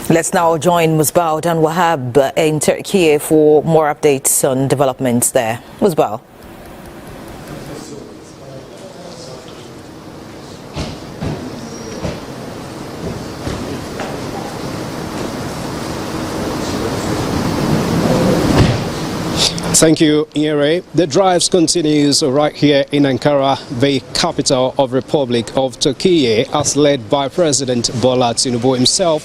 Let's now join Musbau and Wahab in Turkey for more updates on developments there. Musbau. Thank you, Ire. The drive continues right here in Ankara, the capital of Republic of Turkiye, as led by President Bola Tinubu himself.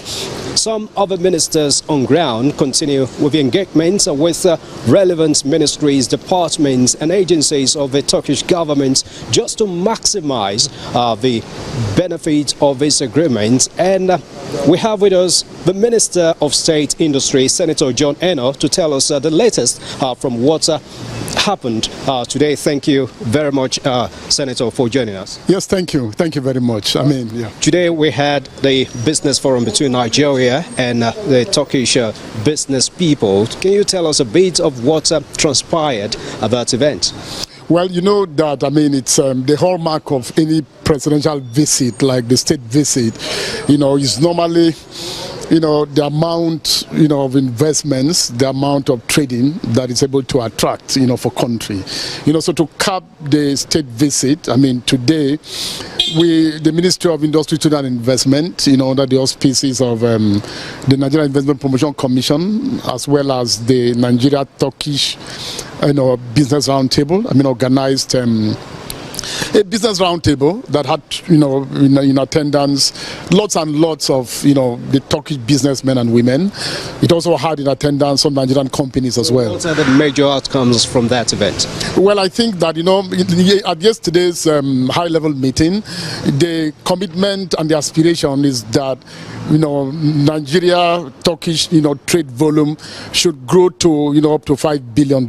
Some other ministers on ground continue with the engagement with relevant ministries, departments and agencies of the Turkish government just to maximize the benefit of this agreement. And we have with us the Minister of State Industry, Senator John Eno, to tell us the latest from what happened today. Thank you very much, Senator, for joining us. Yes, thank you. Thank you very much. Today we had the business forum between Nigeria and the Turkish business people. Can you tell us a bit of what transpired at that event? Well, you know that, it's the hallmark of any presidential visit, like the state visit, is normally, the amount, of investments, the amount of trading that is able to attract, for country. So to cap the state visit, today, the Ministry of Industry, Trade and Investment, under the auspices of the Nigerian Investment Promotion Commission, as well as the Nigeria-Turkiye, business roundtable, organized a business roundtable that had, in attendance lots and lots of, the Turkish businessmen and women. It also had in attendance some Nigerian companies as well. What are the major outcomes from that event? Well, I think that, at yesterday's high-level meeting, the commitment and the aspiration is that, Nigeria-Turkish, trade volume should grow to, up to $5 billion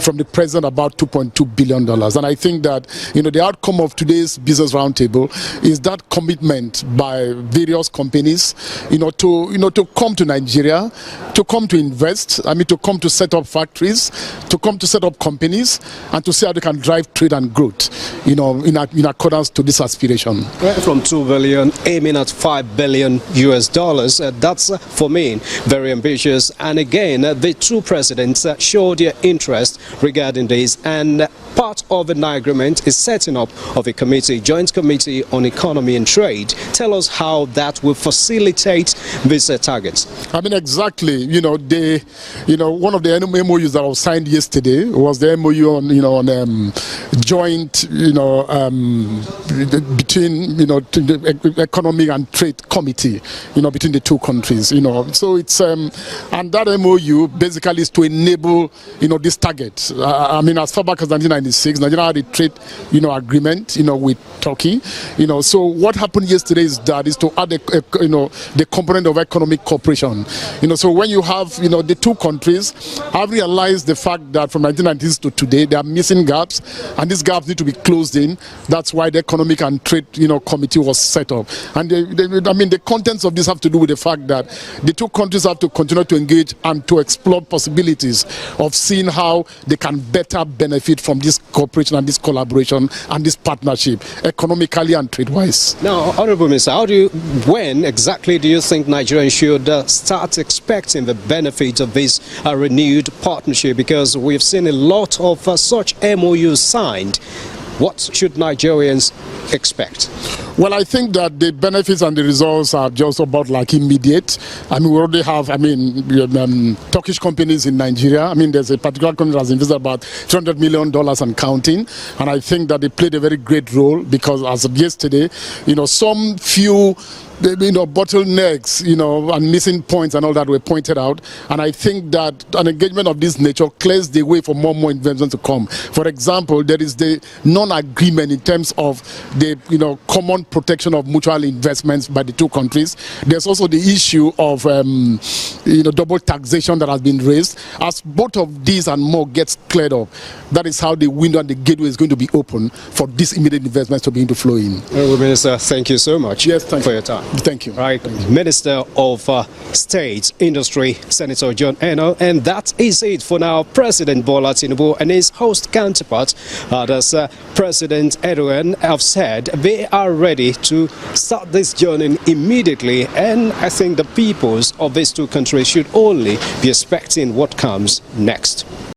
from the present about $2.2 billion. And I think that, the outcome of today's business roundtable is that commitment by various companies, to come to Nigeria, to come to invest, to come to set up factories, to come to set up companies, and to see how they can drive trade and growth, in accordance to this aspiration. From 2 billion aiming at $5 billion US dollars, that's for me very ambitious. And again, the two presidents showed their interest regarding this, and part of the agreement is setting up of a committee, joint committee on economy and trade. Tell us how that will facilitate these targets. Exactly. One of the MOUs that was signed yesterday was the MOU on, joint, between, the economic and trade committee, between the two countries, So it's, and that MOU basically is to enable, this target. As far back as 1996, Nigeria had a trade, agreement, with Turkey, So what happened yesterday is to add, the component of economic cooperation, So when you have, the two countries have realized the fact that from 1990s to today, there are missing gaps, and these gaps need to be closed in. That's why the economic and trade, committee was set up. And the contents of this have to do with the fact that the two countries have to continue to engage and to explore possibilities of seeing how they can better benefit from this cooperation and this collaboration and this partnership, economically and trade-wise. Now, Honorable Minister, when exactly do you think Nigerians should start expecting the benefit of this renewed partnership? Because we've seen a lot of such MOUs signed. What should Nigerians expect? Well, I think that the benefits and the results are just about immediate. We already have, Turkish companies in Nigeria. There's a particular company that has invested about $300 million and counting. And I think that they played a very great role because as of yesterday, some few bottlenecks, and missing points and all that were pointed out. And I think that an engagement of this nature clears the way for more investment to come. For example, there is the non-agreement in terms of the, common protection of mutual investments by the two countries. There's also the issue of, double taxation that has been raised. As both of these and more gets cleared up, that is how the window and the gateway is going to be open for this immediate investments to begin to flow in. Well, Minister, thank you so much for your time. Thank you. Right, Minister of State, Industry, Senator John Eno, and that is it for now. President Bola Tinubu and his host counterpart, that's President Erdogan, have said they are ready to start this journey immediately, and I think the peoples of these two countries should only be expecting what comes next.